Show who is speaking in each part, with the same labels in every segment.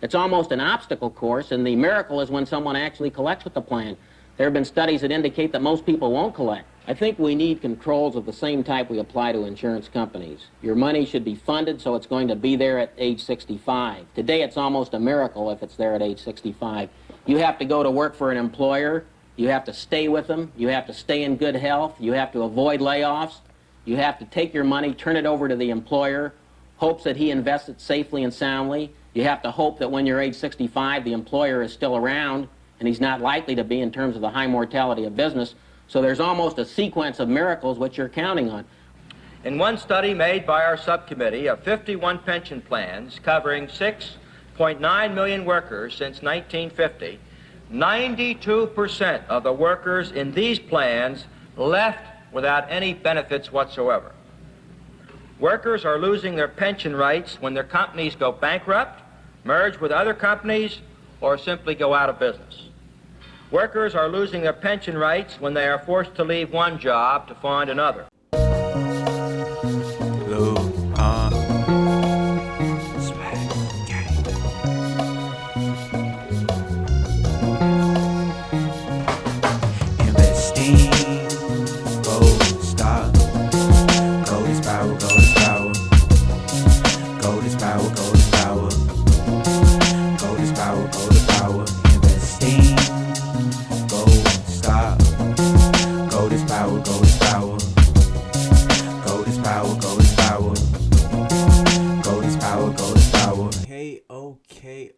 Speaker 1: It's almost an obstacle course, and the miracle is when someone actually collects with the plan. There have been studies that indicate that most people won't collect. I think we need controls of the same type we apply to insurance companies. Your money should be funded so it's going to be there at age 65. Today, it's almost a miracle if it's there at age 65. You have to go to work for an employer. You have to stay with them. You have to stay in good health. You have to avoid layoffs. You have to take your money, turn it over to the employer, hopes that he invests it safely and soundly. You have to hope that when you're age 65, the employer is still around, and he's not likely to be in terms of the high mortality of business. So there's almost a sequence of miracles which you're counting on.
Speaker 2: In one study made by our subcommittee of 51 pension plans covering 6.9 million workers since 1950, 92% of the workers in these plans left without any benefits whatsoever. Workers are losing their pension rights when their companies go bankrupt, merge with other companies, or simply go out of business. Workers are losing their pension rights when they are forced to leave one job to find another.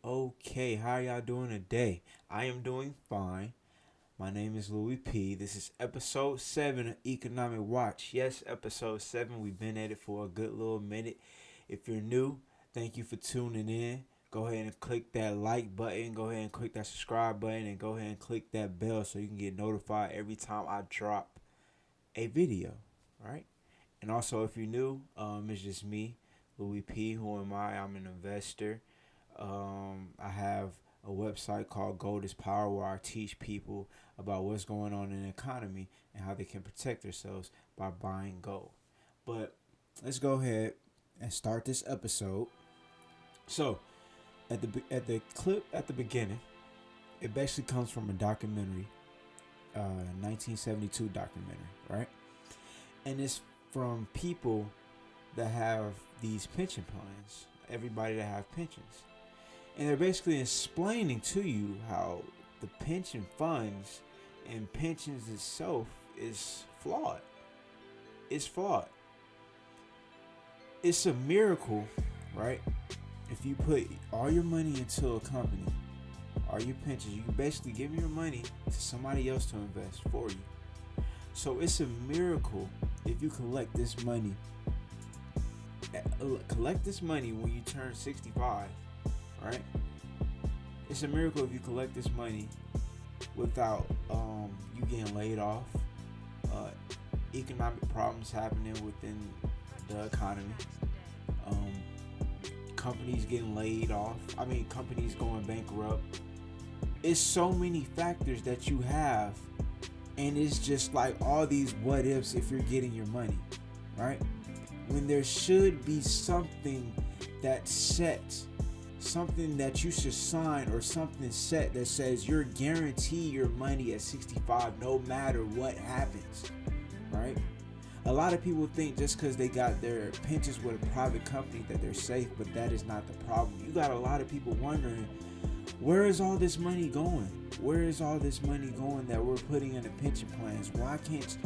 Speaker 3: Okay, how y'all doing today? I am doing fine. My name is Louis P. This is episode 7 of Economic Watch. Yes, episode 7. We've been at it for a good little minute. If you're new, thank you for tuning in. Go ahead and click that like button. Go ahead and click that subscribe button. And go ahead and click that bell so you can get notified every time I drop a video. Right? And also, if you're new, it's just me, Louis P. Who am I? I'm an investor. I have a website called Gold is Power where I teach people about what's going on in the economy and how they can protect themselves by buying gold. But let's go ahead and start this episode. So at the clip at the beginning, it basically comes from a documentary, 1972 documentary, right? And it's from people that have these pension plans, everybody that have pensions. And they're basically explaining to you how the pension funds and pensions itself is flawed. It's flawed. It's a miracle, right? If you put all your money into a company, all your pensions, you can basically give your money to somebody else to invest for you. So it's a miracle if you collect this money. Collect this money when you turn 65. Right? It's a miracle if you collect this money without you getting laid off, economic problems happening within the economy, companies getting laid off, companies going bankrupt. It's so many factors that you have, and it's just like all these what ifs if you're getting your money, right? When there should be something that's set, something that you should sign, or something set that says you're guaranteed your money at 65 no matter what happens, right? A lot of people think just because they got their pensions with a private company that they're safe, but that is not the problem. You got a lot of people wondering, where is all this money going? Where is all this money going that we're putting in the pension plans? Why can't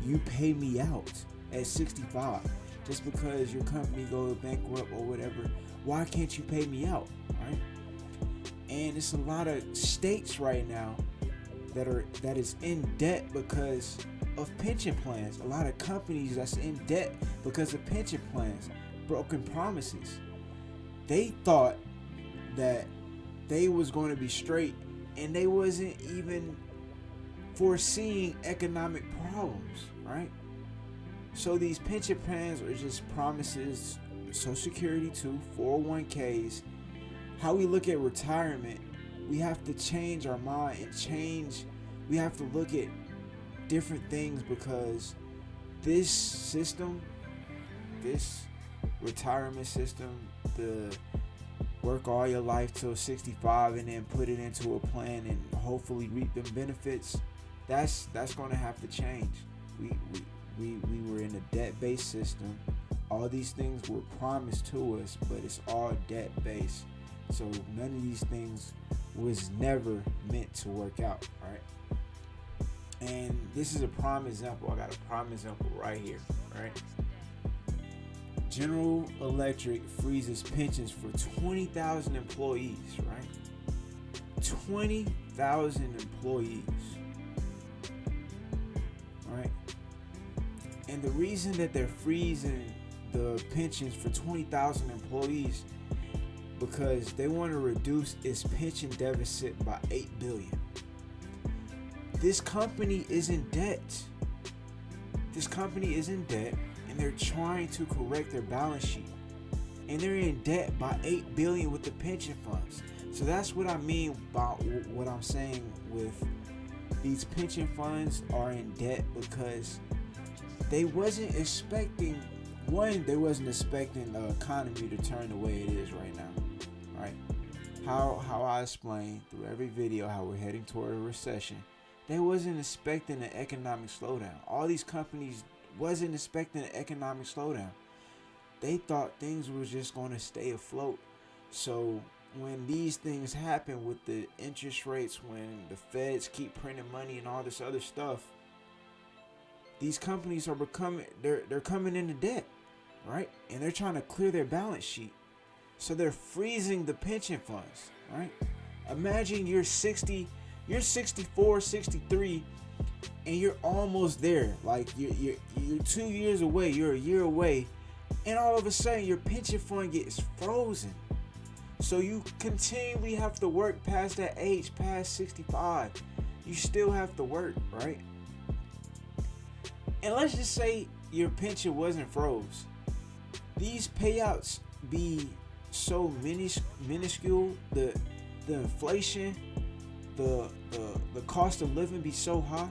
Speaker 3: you pay me out at 65? Just because your company goes bankrupt or whatever, why can't you pay me out, right? And it's a lot of states right now that is in debt because of pension plans. A lot of companies that's in debt because of pension plans, broken promises. They thought that they was going to be straight, and they wasn't even foreseeing economic problems, right? So these pension plans are just promises. Social Security too, 401ks. How we look at retirement, we have to change our mind and we have to look at different things, because this system, this retirement system, the work all your life till 65 and then put it into a plan and hopefully reap the benefits. That's going to have to change. We were in a debt-based system. All these things were promised to us, but it's all debt-based. So none of these things was never meant to work out, right? And this is a prime example. I got a prime example right here, right? General Electric freezes pensions for 20,000 employees, right? 20,000 employees, right? And the reason that they're freezing the pensions for 20,000 employees because they want to reduce its pension deficit by $8 billion. This company is in debt. This company is in debt, and they're trying to correct their balance sheet. And they're in debt by $8 billion with the pension funds. So that's what I mean about what I'm saying with these pension funds are in debt because they wasn't expecting the economy to turn the way it is right now, right? How I explain through every video how we're heading toward a recession. They wasn't expecting an economic slowdown. All these companies wasn't expecting an economic slowdown. They thought things was just going to stay afloat. So when these things happen with the interest rates, when the feds keep printing money and all this other stuff, these companies are they're coming into debt, right? And they're trying to clear their balance sheet. So they're freezing the pension funds, right? Imagine you're 64, 63, and you're almost there. Like you're 2 years away, you're a year away, and all of a sudden your pension fund gets frozen. So you continually have to work past that age, past 65. You still have to work, right? And let's just say your pension wasn't froze. These payouts be so minuscule, the inflation, the cost of living be so high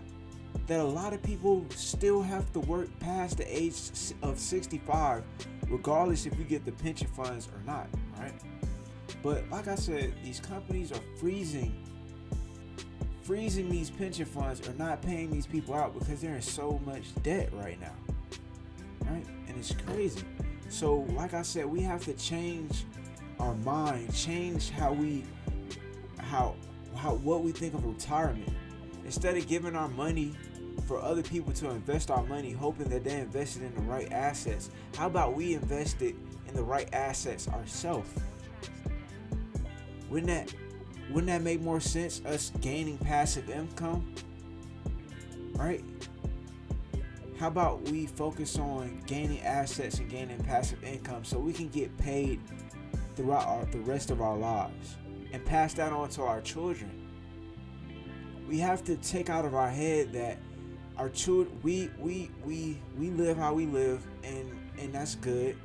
Speaker 3: that a lot of people still have to work past the age of 65, regardless if you get the pension funds or not, right? But like I said, these companies are freezing these pension funds or not paying these people out because they're in so much debt right now, right? And it's crazy. So like I said, we have to change our mind, change what we think of retirement. Instead of giving our money for other people to invest our money, hoping that they invested in the right assets, how about we invest it in the right assets ourselves? Wouldn't that make more sense, us gaining passive income, right? How about we focus on gaining assets and gaining passive income so we can get paid throughout the rest of our lives and pass that on to our children? We have to take out of our head that our children, we live how we live, and that's good,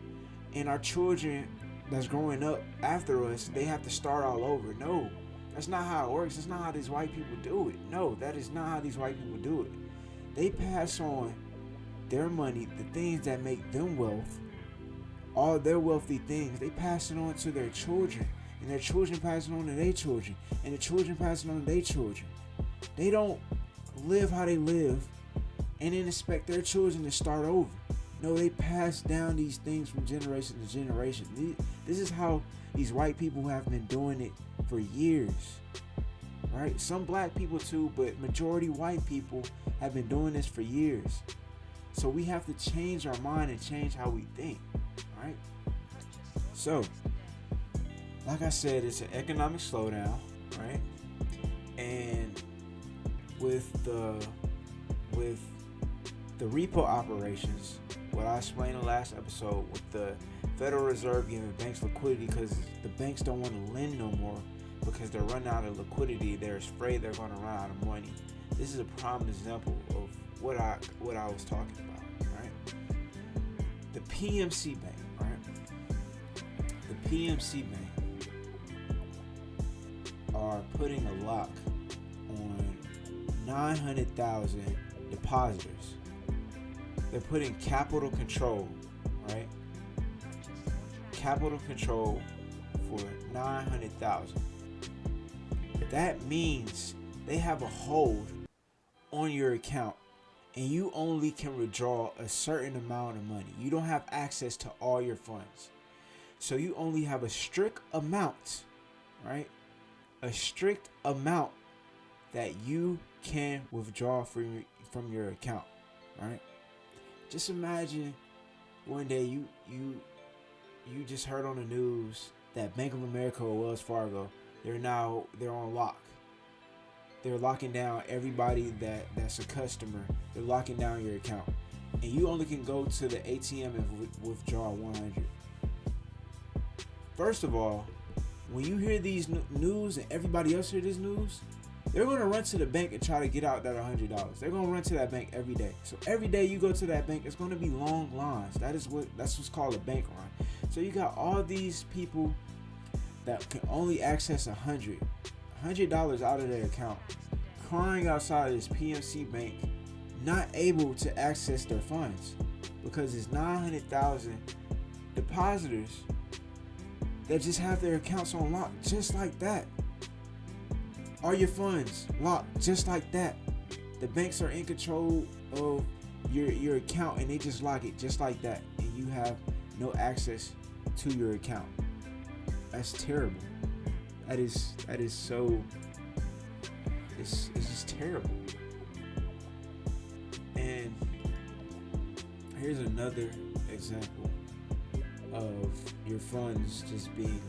Speaker 3: and our children that's growing up after us, they have to start all over. No, that's not how it works. That's not how these white people do it. No, that is not how these white people do it. They pass on their money, the things that make them wealth, all their wealthy things, they pass it on to their children, and their children pass it on to their children, and the children pass it on to their children. They don't live how they live and then expect their children to start over. No, they pass down these things from generation to generation. This is how these white people have been doing it for years, right? Some black people too, but majority white people have been doing this for years. So we have to change our mind and change how we think, right? So, like I said, it's an economic slowdown, right? And with the repo operations, what I explained in the last episode, with the Federal Reserve giving banks liquidity because the banks don't want to lend no more because they're running out of liquidity. They're afraid they're going to run out of money. This is a prime example of what I was talking about, right? The PMC Bank, right? The PMC Bank are putting a lock on 900,000 depositors. They're putting capital control, right? Capital control for 900,000. That means they have a hold on your account, and you only can withdraw a certain amount of money. You don't have access to all your funds. So you only have a strict amount, right? A strict amount that you can withdraw from your account, right? Just imagine one day you just heard on the news that Bank of America or Wells Fargo, they're on lock. They're locking down everybody that's a customer. They're locking down your account, and you only can go to the ATM and withdraw 100. First of all, when you hear these news and everybody else hear this news, they're gonna run to the bank and try to get out that $100. They're gonna run to that bank every day. So every day you go to that bank, it's gonna be long lines. That's what's called a bank run. So you got all these people that can only access $100 out of their account, crying outside of this PNC bank, not able to access their funds because it's 900,000 depositors that just have their accounts on lock, just like that. All your funds locked, just like that. The banks are in control of your account, and they just lock it just like that, and you have no access to your account. That's terrible. That is so. It's just terrible. And here's another example of your funds just being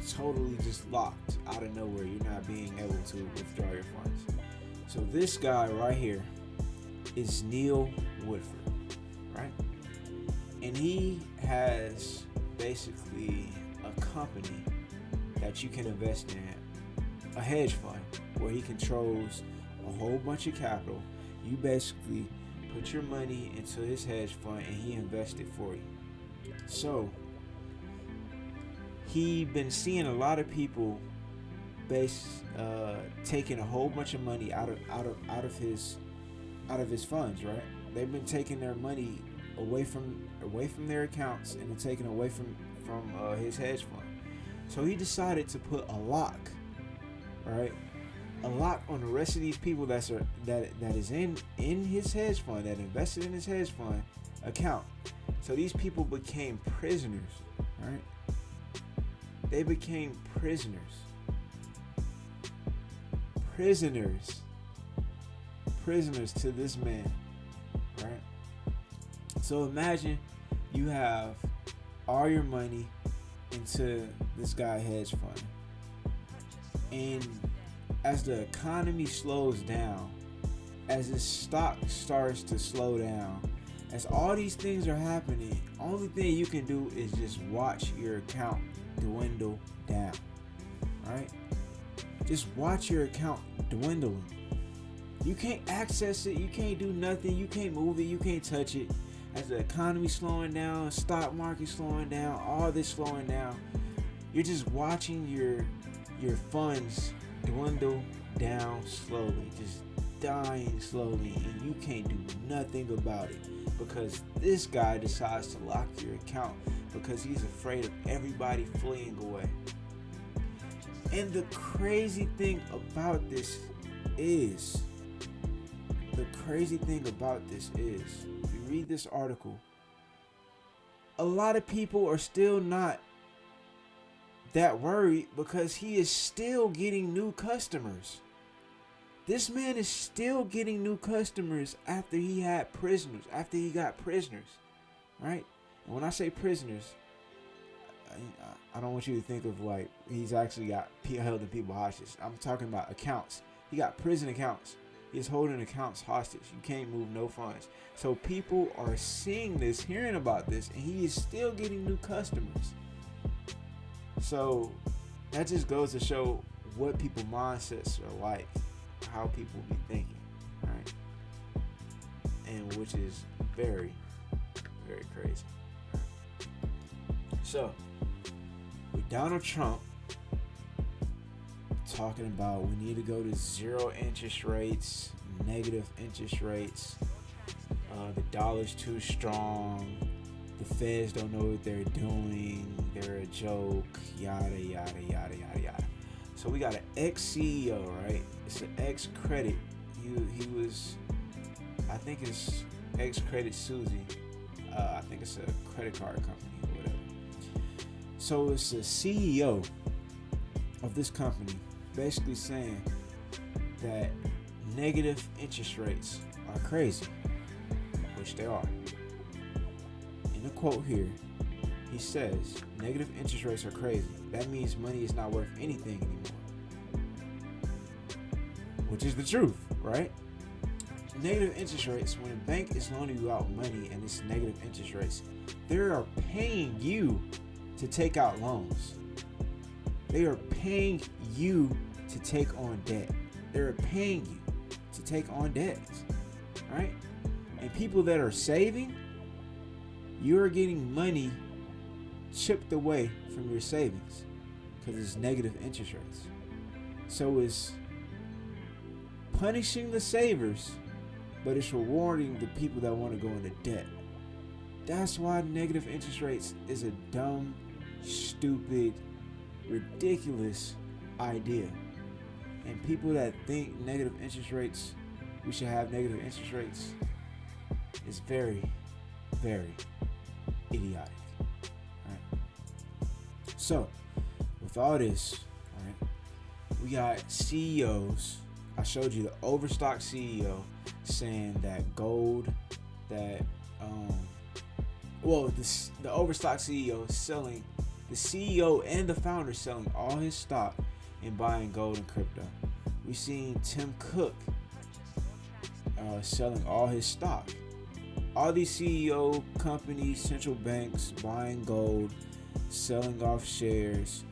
Speaker 3: totally just locked out of nowhere. You're not being able to withdraw your funds. So this guy right here is Neil Woodford, right? And he has basically a company that you can invest in, a hedge fund, where he controls a whole bunch of capital. You basically put your money into his hedge fund and he invests it for you. So he been seeing a lot of people taking a whole bunch of money out of his funds, right? They've been taking their money away from their accounts and taking away from his hedge fund. So he decided to put a lock, right? A lock on the rest of these people that is in his hedge fund, that invested in his hedge fund account. So these people became prisoners, right? They became prisoners. Prisoners to this man, right? So imagine you have all your money into this guy hedge fund, and as the economy slows down, as the stock starts to slow down, as all these things are happening, only thing you can do is just watch your account dwindle down, right? Just watch your account dwindling. You can't access it, you can't do nothing, you can't move it, you can't touch it. As the economy slowing down, stock market slowing down, all this slowing down, you're just watching your funds dwindle down slowly, just dying slowly, and you can't do nothing about it because this guy decides to lock your account because he's afraid of everybody fleeing away. And the crazy thing about this is, if you read this article, a lot of people are still not that worried because he is still getting new customers. This man is still getting new customers after he got prisoners, right? And when I say prisoners, I don't want you to think of like he's actually got held people hostage. I'm talking about accounts. He got prison accounts. He's holding accounts hostage. You can't move no funds. So people are seeing this, hearing about this, and he is still getting new customers. So that just goes to show what people's mindsets are like, how people be thinking, right? And which is very, very crazy. So with Donald Trump talking about we need to go to zero interest rates, negative interest rates, the dollar's too strong, the feds don't know what they're doing, they're a joke, yada yada yada yada yada. So we got an ex-CEO, right? It's an ex-Credit. He was, I think it's ex-Credit Susie. I think it's a credit card company or whatever. So it's the CEO of this company basically saying that negative interest rates are crazy, which they are. In the quote here, he says, negative interest rates are crazy. That means money is not worth anything anymore. Which is the truth, right? Negative interest rates, when a bank is loaning you out money and it's negative interest rates, they are paying you to take out loans. They are paying you to take on debt. They're paying you to take on debt, right? And people that are saving, you're getting money chipped away from your savings because it's negative interest rates. So it's punishing the savers, but it's rewarding the people that want to go into debt. That's why negative interest rates is a dumb, stupid, ridiculous idea. And people that think negative interest rates, we should have negative interest rates, is very, very idiotic. Right? So, with all this, right, we got CEOs. I showed you the Overstock CEO saying that gold, that the Overstock CEO is selling, the CEO and the founder selling all his stock and buying gold and crypto. We seen Tim Cook selling all his stock. All these CEO companies, central banks buying gold, selling off shares.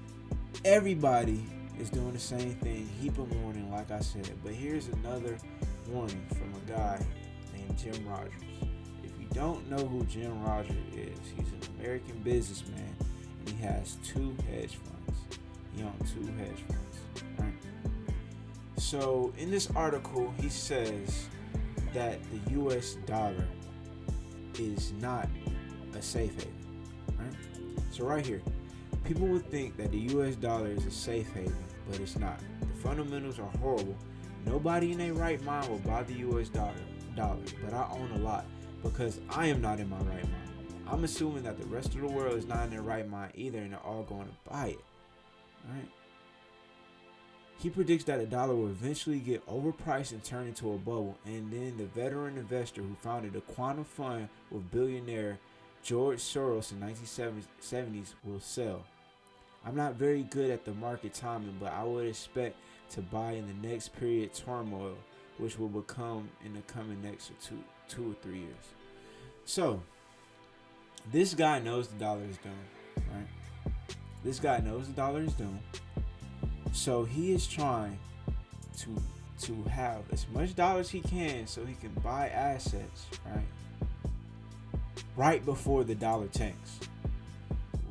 Speaker 3: Everybody is doing the same thing. Heap of warning, like I said. But here's another warning from a guy named Jim Rogers. If you don't know who Jim Rogers is, he's an American businessman and he has 2 hedge funds. He owns 2 hedge funds, right? So in this article, he says that the US dollar is not a safe haven, right? So right here, people would think that the US dollar is a safe haven, but it's not. The fundamentals are horrible. Nobody in their right mind will buy the US dollar, but I own a lot because I am not in my right mind. I'm assuming that the rest of the world is not in their right mind either, and they're all going to buy it, right? He predicts that the dollar will eventually get overpriced and turn into a bubble, and then the veteran investor who founded the quantum fund with billionaire George Soros in the 1970s will sell. I'm not very good at the market timing, but I would expect to buy in the next period turmoil, which will become in the coming next 2 or 3 years. So, this guy knows the dollar is doomed, right? This guy knows the dollar is doomed. So he is trying to have as much dollars he can so he can buy assets, right before the dollar tanks.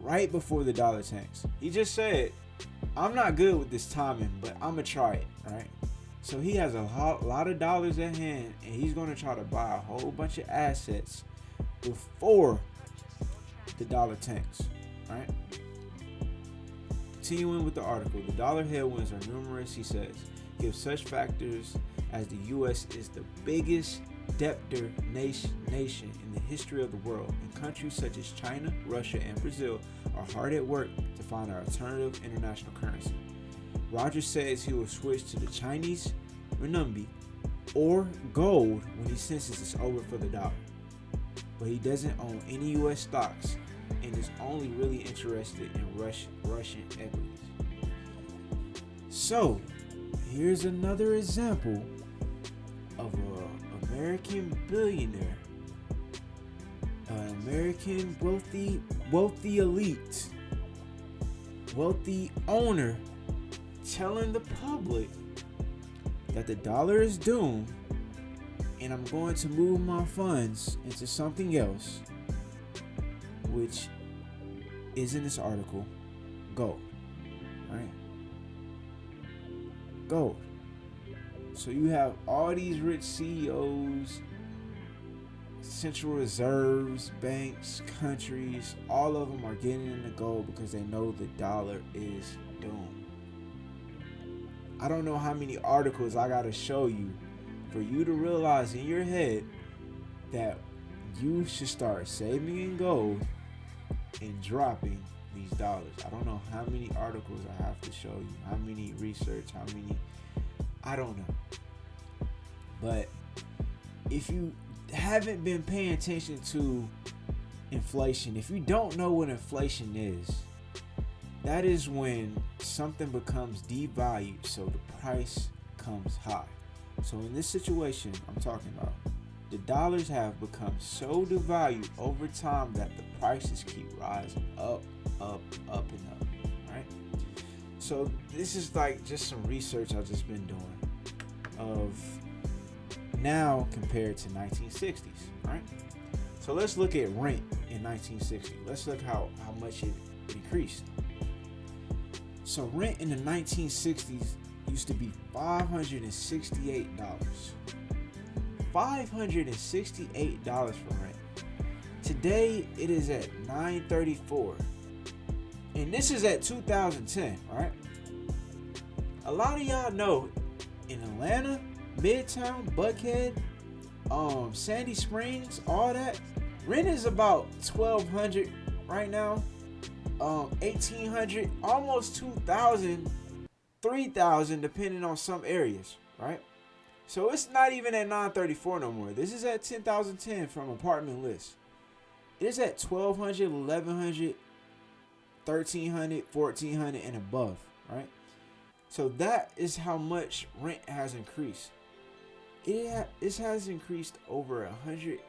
Speaker 3: Right before the dollar tanks. He just said, I'm not good with this timing, but I'm going to try it, right? So he has a lot of dollars at hand, and he's going to try to buy a whole bunch of assets before the dollar tanks, right? Continuing with the article, the dollar headwinds are numerous, he says, give such factors as the U.S. is the biggest debtor nation in the history of the world, and countries such as China, Russia, and Brazil are hard at work to find an alternative international currency. Rogers says he will switch to the Chinese renminbi or gold when he senses it's over for the dollar. But he doesn't own any U.S. stocks and is only really interested in Russian equities. So, here's another example of an American billionaire, an American wealthy elite, wealthy owner telling the public that the dollar is doomed and I'm going to move my funds into something else, which is in this article, gold, right? Gold. So you have all these rich CEOs central reserves, banks, countries, all of them are getting into gold because they know the dollar is doomed. I don't know how many articles I gotta show you for you to realize in your head that you should start saving in gold and dropping these dollars. I don't know how many articles I have to show you, how many research, how many, I don't know. But if you haven't been paying attention to inflation, if you don't know what inflation is, that is when something becomes devalued, so the price comes high. So in this situation I'm talking about, the dollars have become so devalued over time that the prices keep rising up, up, up, and up, right? So this is like just some research I've just been doing of now compared to 1960s, right? So let's look at rent in 1960. Let's look how much it decreased. So rent in the 1960s used to be $568. $568 for rent. Today it is at $934. And this is at 2010, right? A lot of y'all know in Atlanta, Midtown, Buckhead, Sandy Springs, all that, rent is about $1,200 right now. $1,800, almost $2,000, $3,000 depending on some areas, right? So it's not even at $934 no more. This is at 10,010 from Apartment List. It is at $1,200, $1,100, $1,300, $1,400 and above, right? So that is how much rent has increased. It has increased over 170%.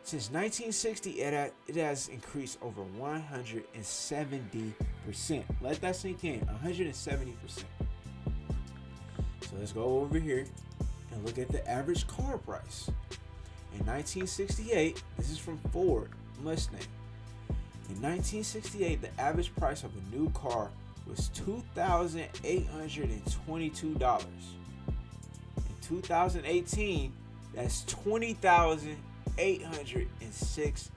Speaker 3: Since 1960, it has increased over 170%. Let that sink in, 170%. So let's go over here and look at the average car price. In 1968, this is from Ford Mustang. In 1968, the average price of a new car was $2,822. In 2018, that's $20,806.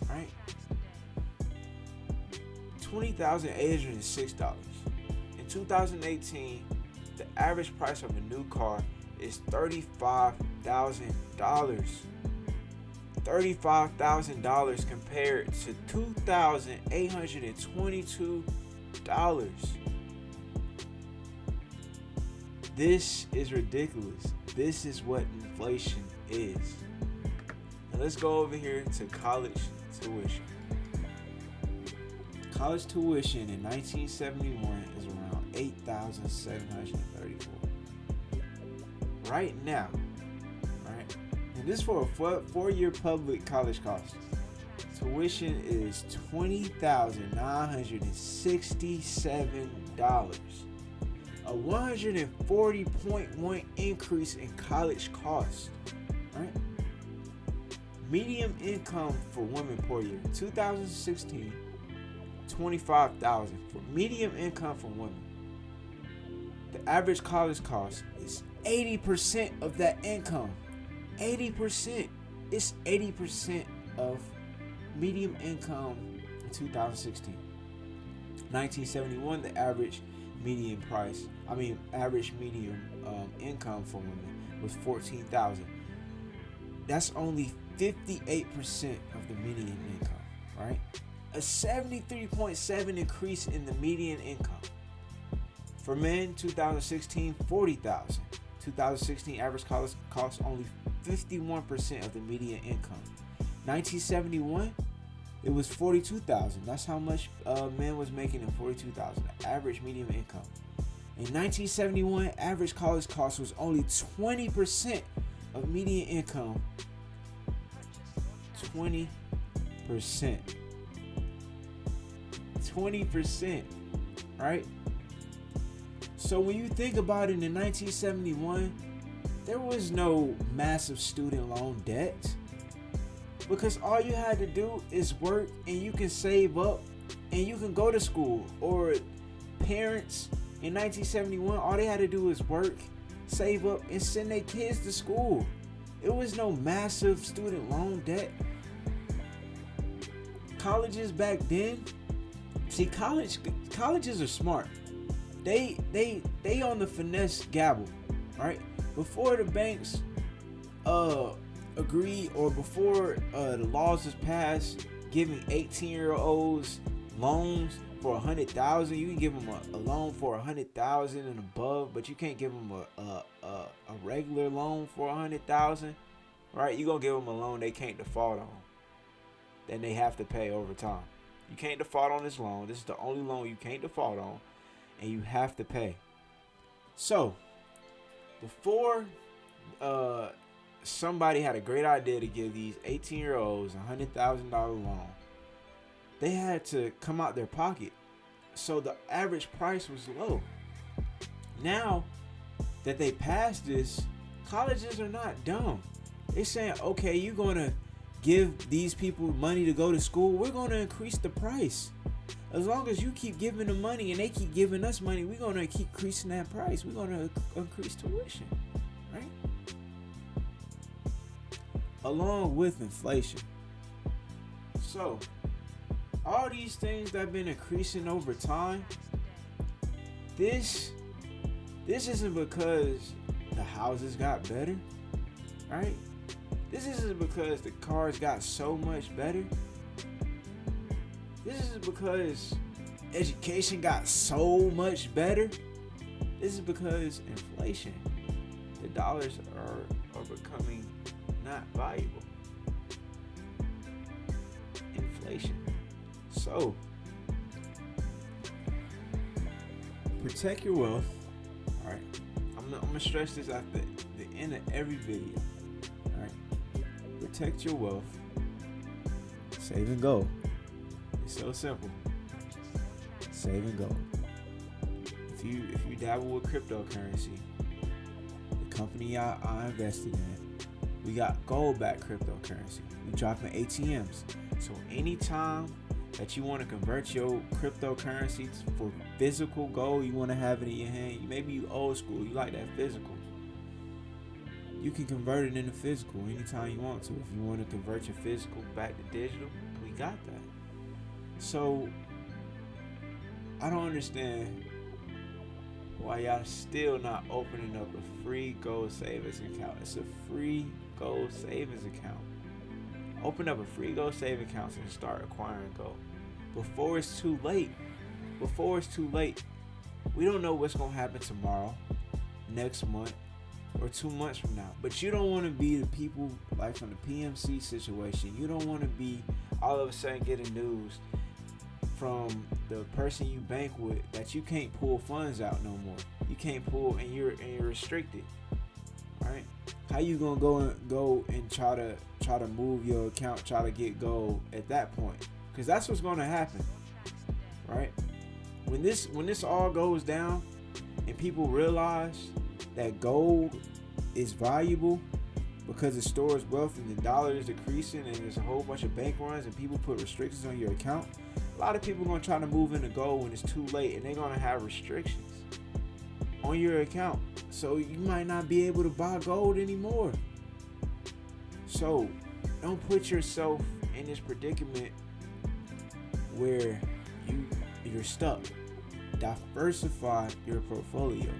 Speaker 3: Right? $20,806. In 2018, the average price of a new car is $35,000. $35,000 compared to $2,822. This is ridiculous. This is what inflation is. Now let's go over here to college tuition. College tuition in 1971 is around $8,734. Right now, right? And this for a four-year public college cost. Tuition is $20,967. A 140.1 increase in college cost, right? Median income for women per year, 2016, $25,000 for median income for women. The average college cost is 80% of that income. 80%. It's 80% of median income in 2016. 1971, the average median income for women was $14,000. That's only 58% of the median income, right? A 73.7 increase in the median income. For men, 2016, $40,000. 2016 average college cost only 51% of the median income. 1971, it was $42,000. That's how much men was making in $42,000, average median income. In 1971, average college cost was only 20% of median income. 20%. 20%, right? So when you think about it, in 1971, there was no massive student loan debt, because all you had to do is work and you can save up and you can go to school. Or parents in 1971, all they had to do is work save up and send their kids to school. It was no massive student loan debt. Colleges back then, see, colleges are smart. They on the finesse gabble, right? Before the banks agreed, or before the laws was passed giving 18-year-olds loans for 100,000, you can give them a loan for 100,000 and above, but you can't give them a regular loan for 100,000, right? You gonna give them a loan they can't default on, then they have to pay over time. You can't default on this loan. This is the only loan you can't default on, and you have to pay. So before somebody had a great idea to give these 18-year-olds a $100,000 loan, they had to come out their pocket. So the average price was low. Now that they passed this, colleges are not dumb. They're saying, okay, you're going to give these people money to go to school. We're going to increase the price. As long as you keep giving them money and they keep giving us money, we're going to keep increasing that price. We're going to increase tuition, right? Along with inflation. So all these things that have been increasing over time, this isn't because the houses got better, right? This isn't because the cars got so much better. This is because education got so much better. This is because inflation. The dollars are becoming not valuable. Inflation. So, protect your wealth. All right. I'm gonna stress this at the end of every video. All right. Protect your wealth. Save and go. It's so simple. Save and go. If you dabble with cryptocurrency, the company I invested in, we got gold-backed cryptocurrency. We dropping ATMs. So anytime that you want to convert your cryptocurrency for physical gold, you want to have it in your hand. Maybe you old school, you like that physical. You can convert it into physical anytime you want to. If you want to convert your physical back to digital, we got that. So I don't understand why y'all still not opening up a free gold savings account. It's a free gold savings account. Open up a free gold savings account and start acquiring gold before it's too late. Before it's too late. We don't know what's gonna happen tomorrow, next month, or 2 months from now. But you don't want to be the people like from the PMC situation. You don't want to be all of a sudden getting news from the person you bank with that you can't pull funds out no more. You can't pull, and you're restricted. Right? How you gonna go and try to move your account, try to get gold at that point? Because that's what's gonna happen, right? When this all goes down and people realize that gold is valuable because it stores wealth and the dollar is decreasing and there's a whole bunch of bank runs and people put restrictions on your account, a lot of people are gonna try to move into gold when it's too late, and they're gonna have restrictions on your account. So you might not be able to buy gold anymore. So don't put yourself in this predicament where you're stuck. Diversify your portfolio.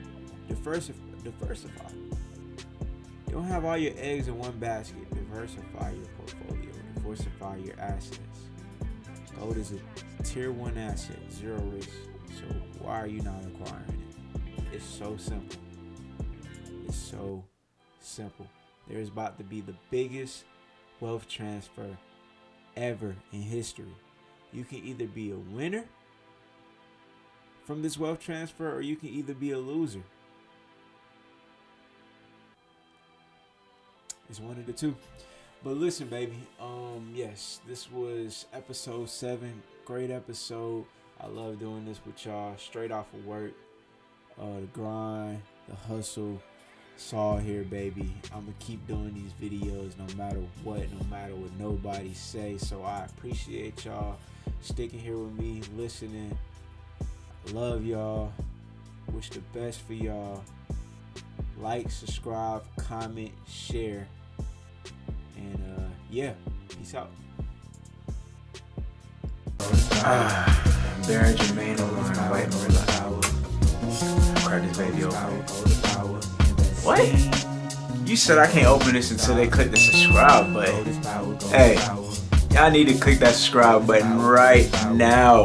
Speaker 3: Diversify. Don't have all your eggs in one basket. Diversify your portfolio. Diversify your assets. Gold is a tier 1 asset, zero risk. So why are you not acquiring it? It's so simple. It's so simple. There is about to be the biggest wealth transfer ever in history. You can either be a winner from this wealth transfer, or you can either be a loser. It's one of the two. But listen, baby. Yes, this was episode 7. Great episode. I love doing this with y'all. Straight off of work. The grind, the hustle. It's all here, baby. I'm gonna keep doing these videos no matter what nobody say. So I appreciate y'all sticking here with me, listening. Love y'all. Wish the best for y'all. Like, subscribe, comment, share. And yeah, peace out.
Speaker 4: Baron Jermaine over fighting over the power. Crack this baby open. What? You said I can't open this until they click the subscribe button. Hey, y'all need to click that subscribe button right now.